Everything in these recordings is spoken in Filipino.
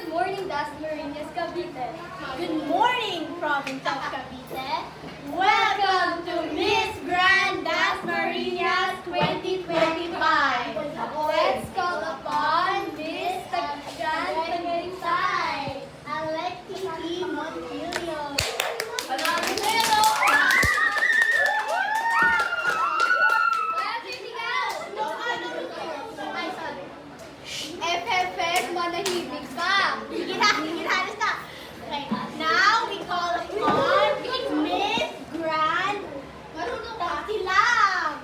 Good morning, Dasmariñas, Cavite. Good morning, province of Cavite. Welcome to Miss Grand Dasmariñas 2025. Let's call upon Miss Tagagan Tagaysay. Alexi E. Montillo. FFF, manahimik ka. Alis na. Okay, now we call upon Miss Grand Tasilang.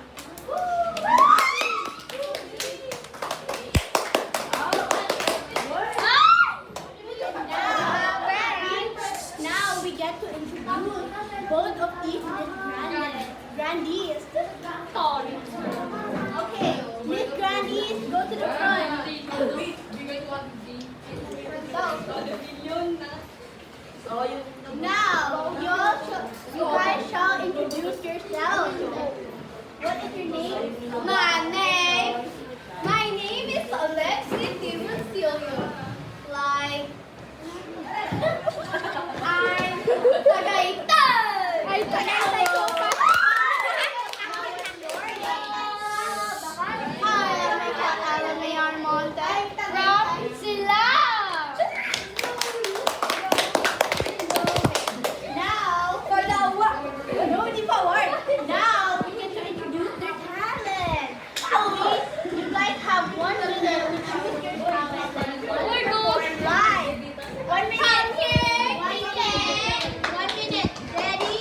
Now we get to introduce both of these Miss Grandies. Okay, Miss Grandies, go to the front. Now, you guys shall introduce yourselves. What is your name? My name is Alexi Timosilio. Like, I'm Tagaytay. Ay, Tagaytay ko pa. Alam na yan, Monte. From sila. Now, for the no, di pa word. Now, we get to introduce their talent. Please, you guys have 1 minute to choose your talent. Live. 1 minute. Come here. 1 minute. 1 minute. Ready?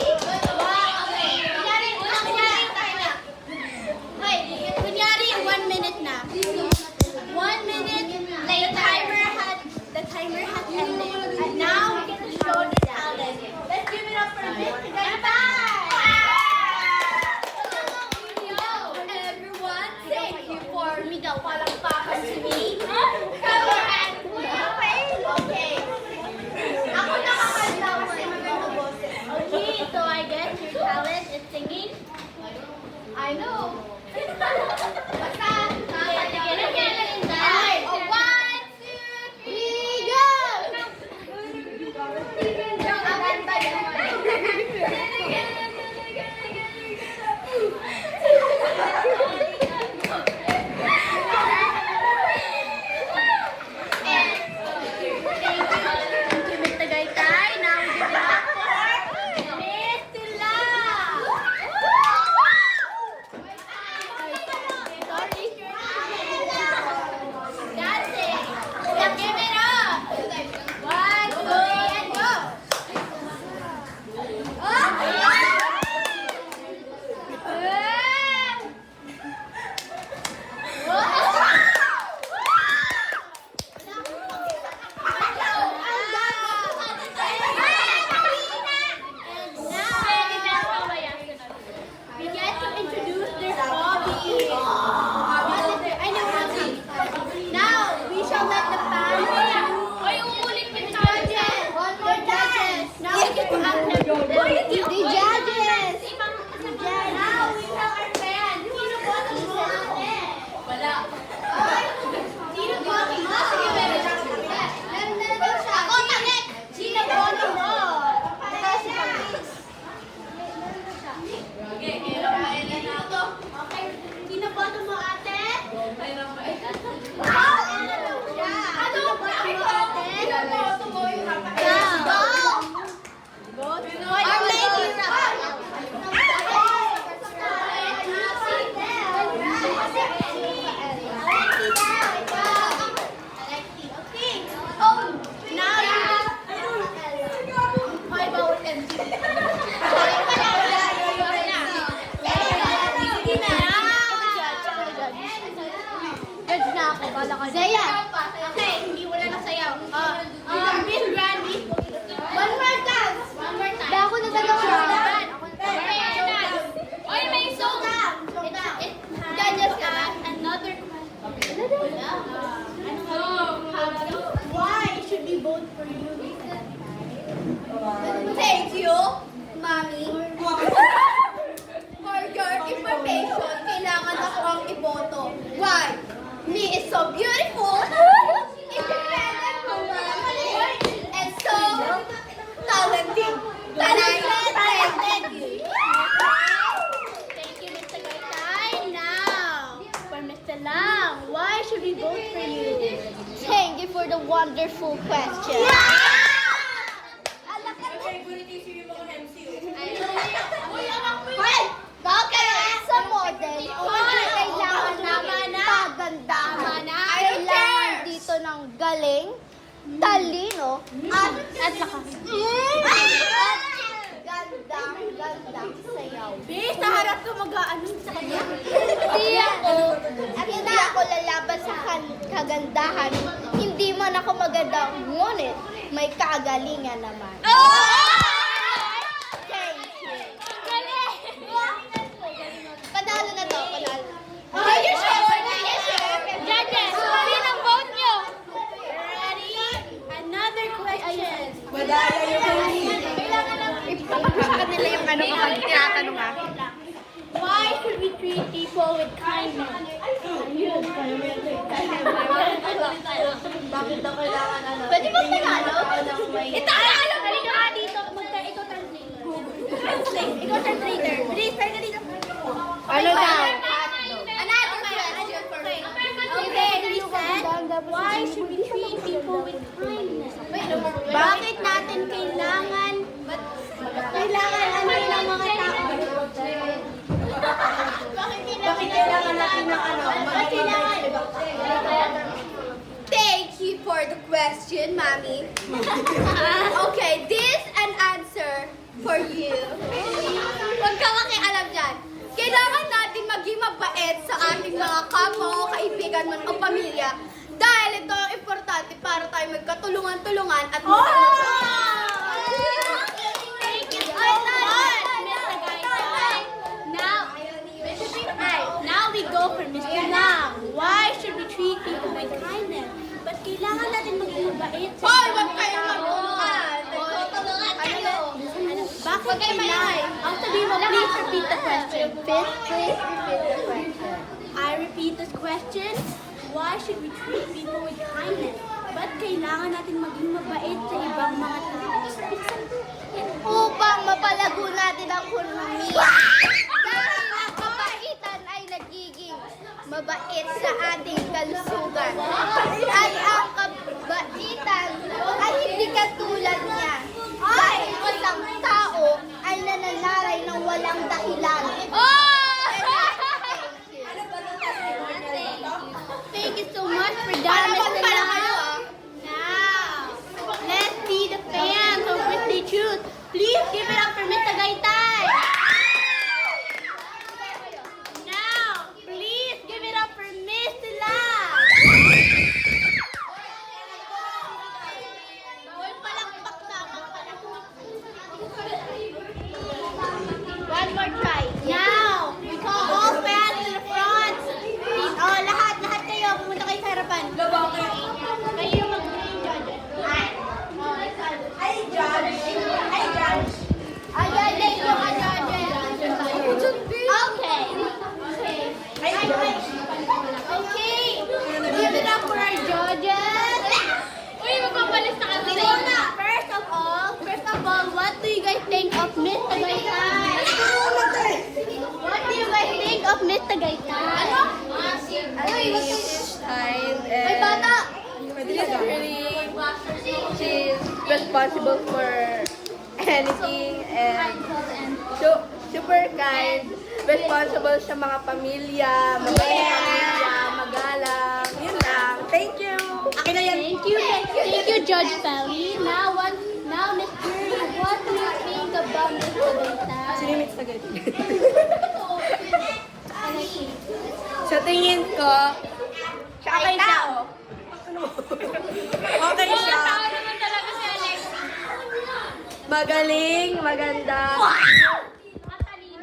Kunyari, 1 minute na. 1 minute. The timer has ended. And now we get to show the talent. Let's give it up for Miss Tagaytay. Everyone, thank you for me daw. Palakpakan si me. Okay. Ako nakakanta kasi maganda boses. Okay, so I guess your talent is singing. I know. Basta, Okay, 1, 2, 3, go! wonderful question. Okay, sa model, kailangan naman pagandahan. Kailangan dito ng galing, talino, at lakas. Gandang sayaw. Bis, naharap ka mag-ano sa kanya. Hindi ako lalaban sa kagandahan. Hindi man ako maganda, ngunit may kagalingan naman. Panalo na to, panalo. Are you sure? Judges, sino ang vote nyo? Ready? Another question. Madaya yung Ipapagod sa kanila yung ano kapag tinatanong ha. Why should we treat people with kindness? Bakit daw kailangan ano? Pwede ba panalo? Itanalo! Halika ka dito. Ikaw translator. Ikaw translator. Bilis, tayo na dito. Ano daw? Another question for me. Okay, listen. Why should we treat people with kindness? Bakit natin kailangan ano ng mga tao? Bakit kailangan natin ng ano? Thank you for the question, Mommy. Okay, this an answer for you. Huwag ka makialam dyan. Kailangan natin maging mabait sa ating mga kapwa o kaibigan man o pamilya dahil ito ang importante para tayo magkatulungan-tulungan at Thank you so much, Mr. Gaitay. Now we go for Mr. Lam. Why should we treat people with kindness? Ba't kailangan natin maging mabait sa Wag kayo magtulungan. Magtulungan kayo. Bakit kailangan? Ang sabihin mo, please repeat the question. Please repeat the question. I repeat this question. Why should we treat people with kindness? Ba't kailangan natin maging mabait sa ibang mga tao? Upang mapalago natin ang ekonomiya. Dahil ang kabaitan ay nagiging mabait sa ating kalusugan. At ang kabaitan ay hindi katulad niya. Dahil isang tao ay nananaray ng walang dahilan. Thank you so much for that, Mr. Lam. Now, let's see the fans of which they choose. Please give it up for Mr. Gaitay. Now, please give it up for Mr. Lam. Bawal palakpak naman pala. One more try. Now, we call all fans to the front. Oh, lahat kayo. Pumunta kayo sa harapan. Kayo yung mag-green judges. Ay, judge! Ay, judge! Judges yung judges. Okay. Ay, judge! Okay. Give it up for our judges. Uy, magpapalis na kami. First of all, what do you guys think of Mr. Gaitay? What do you guys think of Mr. Gaitay? Ano? Uy, Kind Ay, bata! she's responsible for anything and super kind, responsible sa mga pamilya, magalang. Yun lang. Thank you! Akin na yan. Thank you, Judge Pally. Now, Miss Jury, what do you think about Mr. Gaitay? Sinimit sa ganyan. Sa tingin ko, okay siya. Okay siya. Magaling, maganda.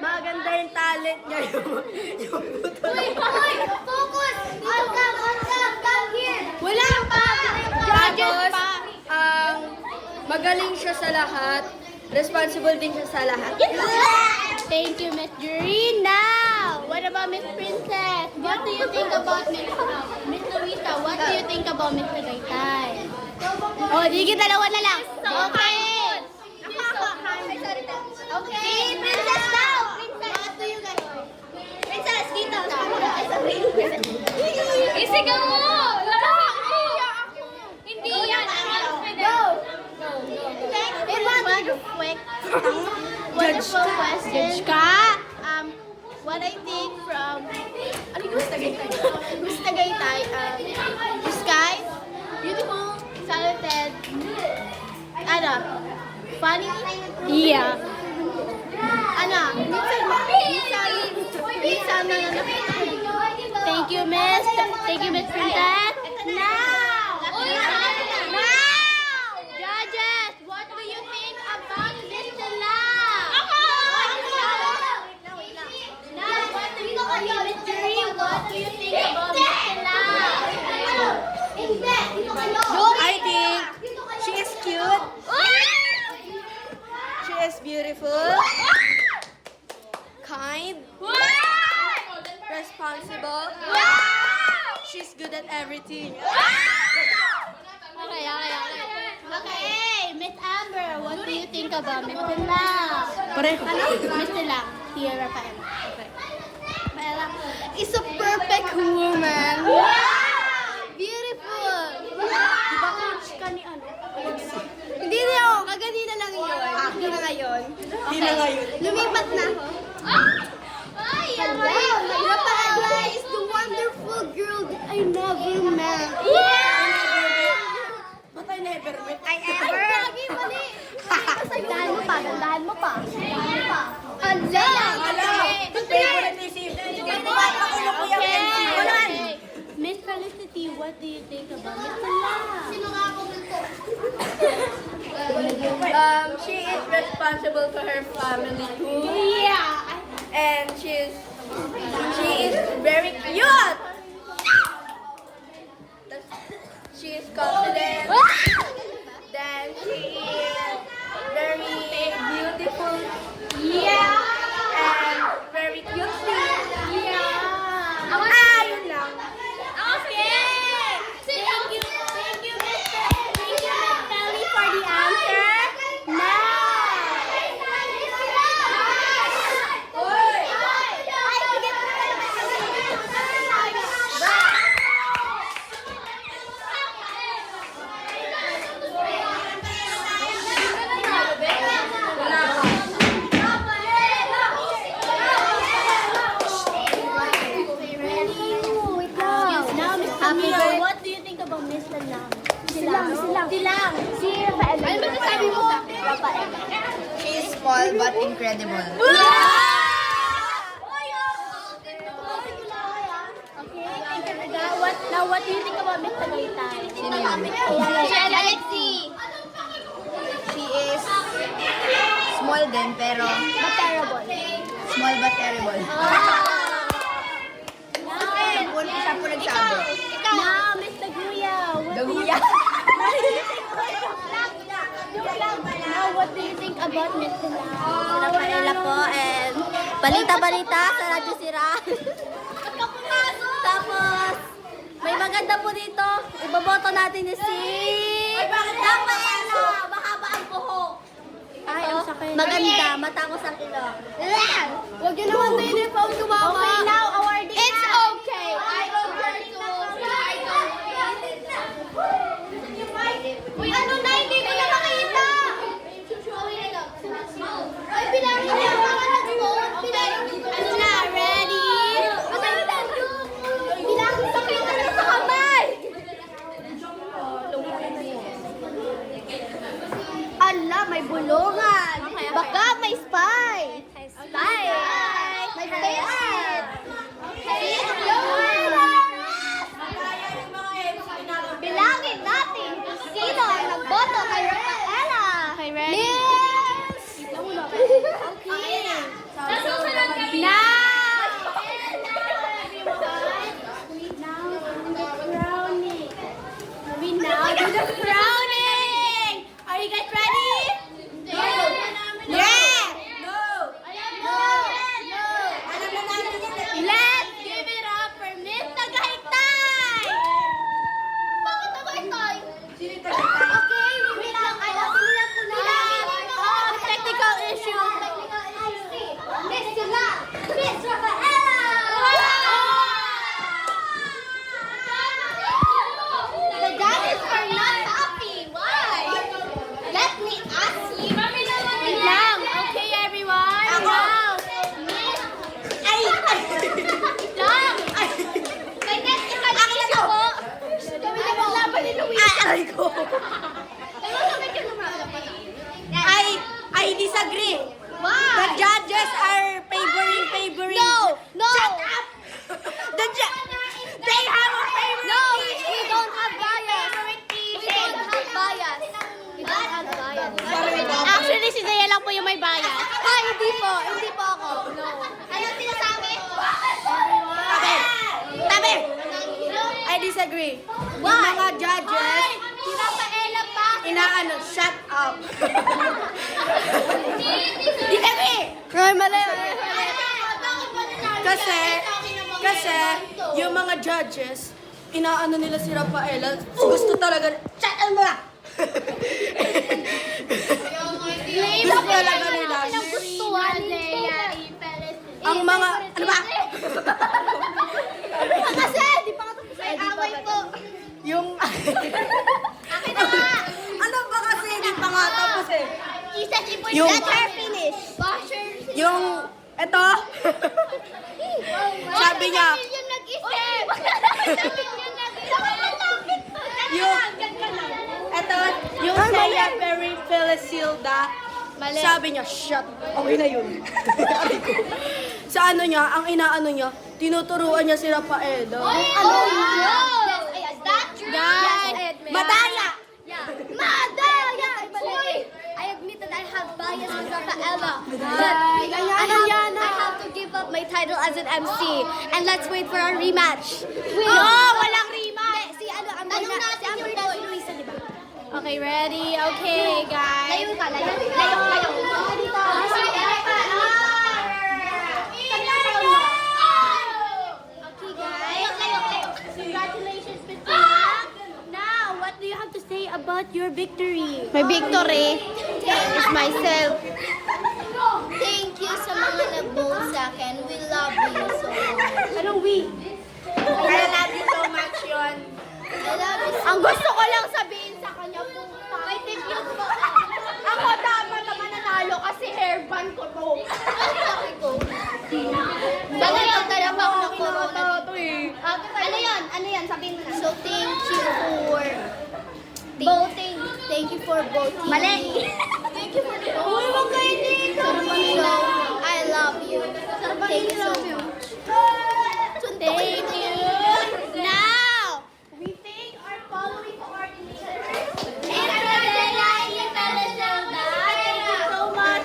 Maganda yung talent niya. Yung puto. Uy, focus! Come here! Wala pa! Tapos, magaling siya sa lahat. Responsible din siya sa lahat. Thank you, Miss Jury. Now, what about Miss Princess? What do you think about Miss Luisa? What do you think about Mr. Gaitay? Oh, sige, dalawa na lang. Okay. Okay, Princess daw. Princess, what do you guys think? Princess, dito. Isigaw mo! Hindi! Wonderful question. What I think from ano yung Gusto Tagaytay? The sky, beautiful, talented, funny. Yeah. Minsan Thank you, Miss. Thank you, Miss Princess. Now, judges, what do you think about Mr. Lam? Now, what do you think, Jerry? What do you think about Mr. Lam? I think she is cute. She is beautiful. Kind. Responsible. She's good at everything. Okay, Miss Amber, what do you think about Mr. Lam? Pareho. Mr. Lam, Tia Rafaela. Okay. Rafaela is a perfect woman. Beautiful. Di ba coach ka ni ano? Hindi na ako. Kaganina lang yun. Hindi na ngayon. Hindi na ngayon. Lumipat na ako. Rafaela is the wonderful girl that I never met. But I never met. Mali. Dandahan mo pa. Ala! Favorite ni si Miss Felicity, what do you think about Mr. Lam? Sino nga ako She is responsible for her family too. Yeah! And she is very cute. She is confident. Then she is very beautiful. Yeah! And very cute too. Yeah! Yun lang. Okay! Thank you, Miss Kelly, for the answer. What do you think about Mr. Lam? Silang. Si Rafaela. Ano ba sabi mo sa Rafaela? She is small but incredible. Now, what do you think about Mr. Tagaytay? Sino yun? Alexi. She is small din pero But terrible. small but terrible. Siya po nagsabi. Now, Mr. Guya. Daguya. Now, what do you think about Mr. Lam? Rafaela po and balita-balita sa Radyo Sira. Tapos, may maganda po dito. Iboboto natin ni si Rafaela. Mahaba ang buhok. Ay, ang sakit. Maganda, matangos ang ilong. Huwag yun naman din yung phone tumama. Okay, now, awarding It's okay. I don't care to. Uy, ano na? Hindi ko na makita. Ay, bilangin niya. Baka nag-vote. Ano na? Ready? Bilangin sa kita na sa kamay. Ala, may bulungan. Baka may spy. Spy. May favorite. Bilangin natin sino ang nagboto kay Rafaela. Miss! Okay. Now do the crowning. Are you guys ready? Yeah. No. I disagree. Why? The judges are favoring. No! Shut up! They have a favorite No, team. we don't have bias. We don't have bias. We don't have bias. Actually, si Zaya lang po yung may bias. Ay, hindi po. Hindi po ako. No. Anong sinasabi? Tabi! I disagree. Yung mga judges, Pinapaela pa. inaano, shut up. Disagree! Ay, mali. Kasi, yung mga judges, inaano nila si Rafaela, gusto talaga, shut up mo na! Gusto talaga nila. Ang mga, ano ba? Kasi, di pa nga tapos ay away po. Yung, Akin na nga. ano ba kasi, hindi pa nga tapos eh. Isa si Boy. Yung- Let her finish. Yung, eto, sabi niya, Yung nag-isip. eto, yung Saya Perry Felicilda, sabi niya, shut. Okay na yun. Sabi ko. Sa ano niya, ang inaano niya, tinuturuan niya si Rafaela. Ano yun? Is that true? Guys, Madaya! Madaya! Uy, I admit that I have bias with Rafaela. But Ayan, I have to give up my title as an MC. And let's wait for our rematch. No, walang rematch. Si ano, Tanong natin yung si Luisa, di ba? Okay, ready? Okay, guys. Layo ka, layo. Layo. Okay, guys. Congratulations, Bettina. Now, what do you have to say about your victory? My victory is myself. Thank you sa mga nag-vote sa akin. We love you so much. Ano we? I love you so much yun. I love you so Ang gusto ko lang sabihin sa kanya, puta. May thank you po. Ako dapat naman nanalo kasi hairband ko to. Sabi ko. Nagayang talaga ako ng corona. Ano yun? Ano yun? Sabihin mo na. So thank you for voting. Thank you for voting. Mali. Thank you for Uy, wag kayo dito. So, I love you. Thank you so much. Thank you. Now, we thank our following coordinators. And Adela and Feliciana. Thank you so much.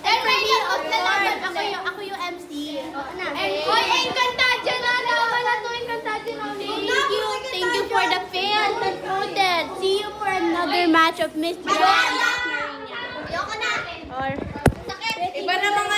And Rhea of Kalaban. Ako yung MC. And Hoy, Encantadia na naman na to. Encantadia na. Thank you. Thank you for the fans that voted. See you for another match of Miss Joanna. Ayoko na. Or Iba na mga